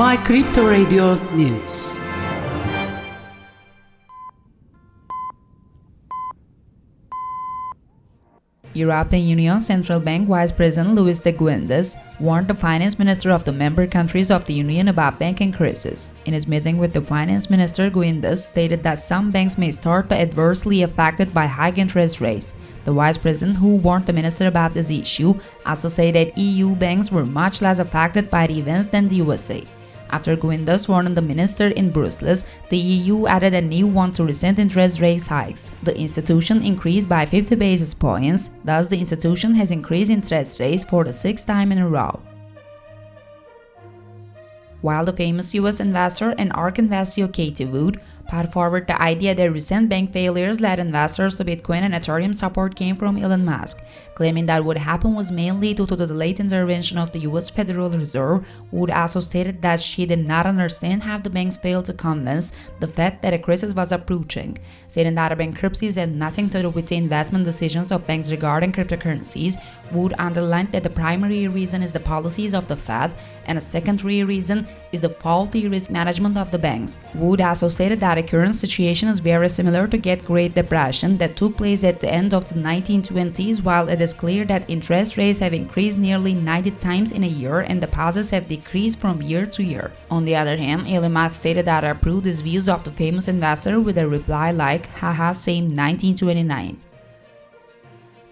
My Crypto Radio News. European Union Central Bank Vice President Luis de Guindos warned the finance minister of the member countries of the Union about banking crisis. In his meeting with the finance minister, Guindos stated that some banks may start to adversely affected by high interest rates. The vice president, who warned the minister about this issue, also said that EU banks were much less affected by the events than the USA. After Guindos warned the minister in Brussels, the EU added a new one to recent interest rate hikes. The institution increased by 50 basis points, thus the institution has increased interest rates for the sixth time in a row. While the famous US investor and ARK investor Katie Wood put forward the idea that recent bank failures led investors to Bitcoin and Ethereum support came from Elon Musk, claiming that what happened was mainly due to the delayed intervention of the US Federal Reserve. Wood also stated that she did not understand how the banks failed to convince the Fed that a crisis was approaching, saying that bankruptcies had nothing to do with the investment decisions of banks regarding cryptocurrencies. Wood underlined that the primary reason is the policies of the Fed, and a secondary reason is the faulty risk management of the banks. Wood also stated that the current situation is very similar to the Great Depression that took place at the end of the 1920s. While it is clear that interest rates have increased nearly 90 times in a year and deposits have decreased from year to year. On the other hand, Elon Musk stated that he approved his views of the famous investor with a reply like, haha, same 1929.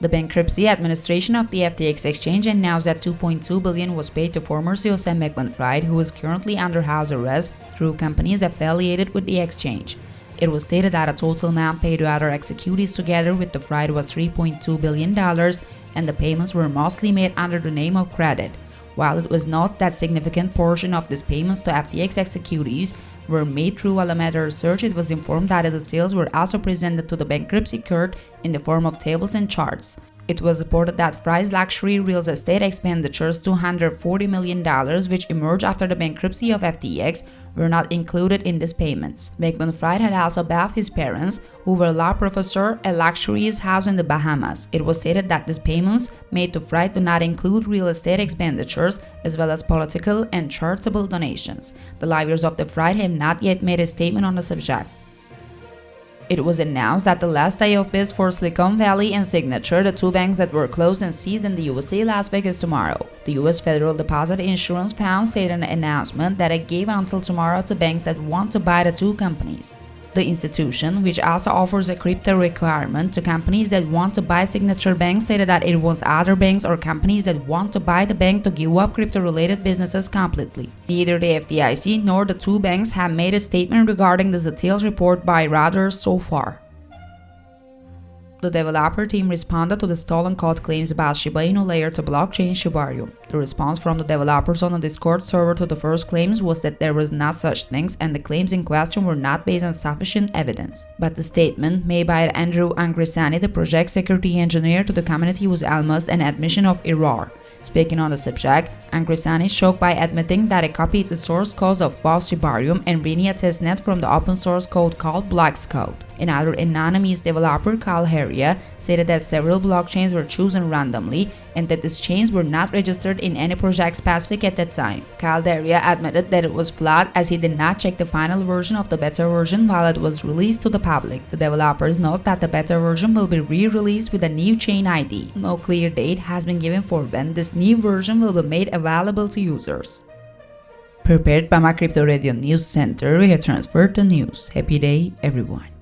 The bankruptcy administration of the FTX exchange announced that $2.2 billion was paid to former CEO Sam Bankman-Fried, who is currently under house arrest, through companies affiliated with the exchange. It was stated that a total amount paid to other executives together with the Fried was $3.2 billion, and the payments were mostly made under the name of credit. While it was not that significant portion of these payments to FTX executives were made through Alameda Research, it was informed that the details were also presented to the bankruptcy court in the form of tables and charts. It was reported that Fried's luxury real estate expenditures, $240 million, which emerged after the bankruptcy of FTX, were not included in these payments. Bankman-Fried had also bought his parents, who were law professors, a luxurious house in the Bahamas. It was stated that these payments made to Fried do not include real estate expenditures, as well as political and charitable donations. The lawyers of the Fried have not yet made a statement on the subject. It was announced that the last day of bids for Silicon Valley and Signature, the two banks that were closed and seized in the USA, Las Vegas, tomorrow. The US Federal Deposit Insurance Fund said in an announcement that it gave until tomorrow to banks that want to buy the two companies. The institution, which also offers a crypto requirement to companies that want to buy Signature Bank, stated that it wants other banks or companies that want to buy the bank to give up crypto-related businesses completely. Neither the FDIC nor the two banks have made a statement regarding the detailed report by Reuters so far. The developer team responded to the stolen code claims about Shiba Inu layer to blockchain Shibarium. The response from the developers on the Discord server to the first claims was that there was not such things and the claims in question were not based on sufficient evidence. But the statement made by Andrew Angrisani, the project security engineer to the community, was almost an admission of error. Speaking on the subject, Angrisani shocked by admitting that he copied the source code of both Shibarium and ran a testnet from the open source code called Black's Code. Another anonymous developer, Carl Heria, stated that several blockchains were chosen randomly and that these chains were not registered in any project specific at that time. Carl Heria admitted that it was flawed as he did not check the final version of the beta version while it was released to the public. The developers note that the beta version will be re-released with a new chain ID. No clear date has been given for when this new version will be made available to users. Prepared by my Crypto Radio News Center, we have transferred the news. Happy day, everyone.